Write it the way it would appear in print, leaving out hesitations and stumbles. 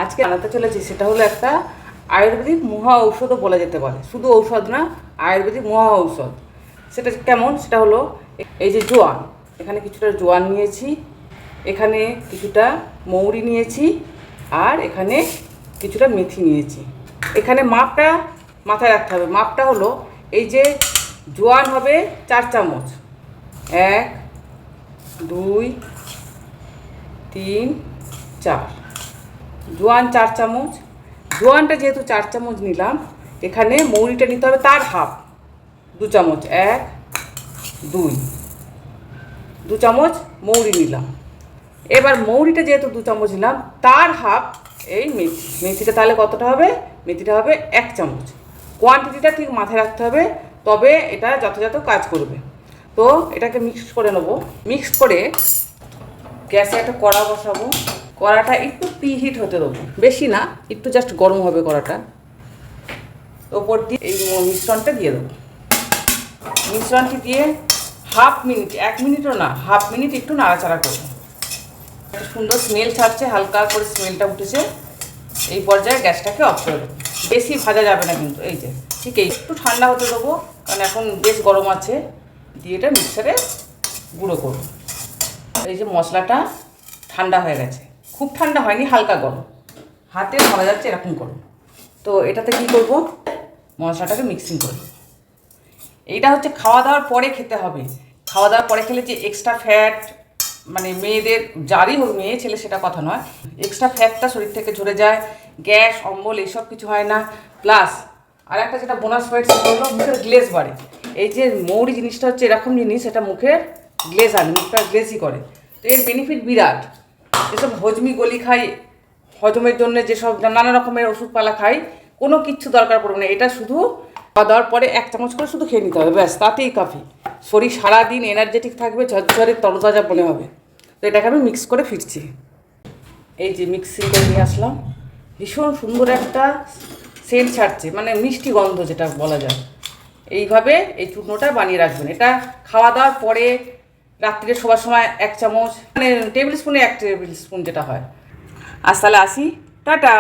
আজকে আনাতে চলেছি সেটা হলো একটা আয়ুর্বেদিক মহা ঔষধও বলা যেতে পারে, শুধু ঔষধ না, আয়ুর্বেদিক মহা ঔষধ। সেটা কেমন, সেটা হলো এই যে জোয়ান, এখানে কিছুটা জোয়ান নিয়েছি, এখানে কিছুটা মৌরি নিয়েছি, আর এখানে কিছুটা মেথি নিয়েছি। এখানে মাপটা মাথায় রাখতে হবে, মাপটা হলো এই যে জোয়ান হবে 4 চামচ, 1 2 3 4, জোয়ান 4 চামচ। জোয়ানটা যেহেতু 4 চামচ নিলাম, এখানে মৌরিটা নিতে হবে তার হাফ, 2 চামচ, 1 2 চামচ মৌরি নিলাম। এবার মৌরিটা যেহেতু 2 চামচ নিলাম, তার হাফ এই মেথি। মেথিটা তাহলে কতটা হবে? মেথিটা হবে 1 চামচ। কোয়ান্টিটিটা ঠিক মাথায় রাখতে হবে, তবে এটা যথাযথ কাজ করবে। তো এটাকে মিক্স করে নেব। মিক্স করে গ্যাসে একটা কড়া বসাবো। কড়াটা একটু প্রিহিট হতে দেবো, বেশি না, একটু জাস্ট গরম হবে কড়াটা। ওপর দিয়ে এই মিশ্রণটা দিয়ে দেবো। মিশ্রণটি দিয়ে হাফ মিনিট, 1 মিনিটও না, হাফ মিনিট একটু নাড়াচাড়া করবো। একটা সুন্দর স্মেল ছাড়ছে, হালকা করে স্মেলটা উঠেছে। এই পর্যায়ে গ্যাসটাকে অফ করে দেবো। বেশি ভাজা যাবে না কিন্তু, এই যে ঠিক এই একটু ঠান্ডা হতে দেবো, কারণ এখন বেশ গরম আছে। দিয়ে এটা মিক্সারে গুঁড়ো করবো। এই যে মশলাটা ঠান্ডা হয়ে গেছে, খুব ঠান্ডা হয়নি, হালকা গরম, হাতে ধরা যাচ্ছে এরকম করবো। তো এটাতে কী করবো, মশলাটাকে মিক্সিং করবো। এইটা হচ্ছে খাওয়া দাওয়ার পরে খেতে হবে। খাওয়া দাওয়ার পরে খেলে যে এক্সট্রা ফ্যাট, মানে মেয়েদের, যারই হোক, মেয়ে ছেলে সেটা কথা নয়, এক্সট্রা ফ্যাটটা শরীর থেকে ঝরে যায়, গ্যাস অম্বল এইসব কিছু হয় না। প্লাস আর একটা যেটা বোনাস পয়েন্ট, সেটা হলো মুখের গ্লেজ বাড়ে। এই যে মৌরি জিনিসটা হচ্ছে এরকম জিনিস, এটা মুখের গ্লেজ আনে, মুখটা গ্লেজই করে। তো এর বেনিফিট বিরাট। যেসব হজমি গলি খাই, হজমের জন্য যেসব নানা রকমের ওষুধপালা খাই, কোনো কিচ্ছু দরকার পড়বে না। এটা শুধু খাওয়া দাওয়ার পরে 1 চামচ করে শুধু খেয়ে নিতে হবে, ব্যাস, তাতেই কাফি। শরীর সারাদিন এনার্জেটিক থাকবে, ঝরঝরে তরতাজা মনে হবে। তো এটাকে আমি মিক্স করে ফিরছি। এই যে মিক্সিং করে নিয়ে আসলাম, ভীষণ সুন্দর একটা সেন্ট ছাড়ছে, মানে মিষ্টি গন্ধ যেটা বলা যায়। এইভাবে এই চূর্ণটা বানিয়ে রাখবেন। এটা খাওয়া দাওয়ার পরে, রাত্রিরে শোবার সময় 1 চামচ, মানে টেবিল স্পুনে 1 টেবিল স্পুন যেটা হয়। আজ তাহলে আসি, টাটা।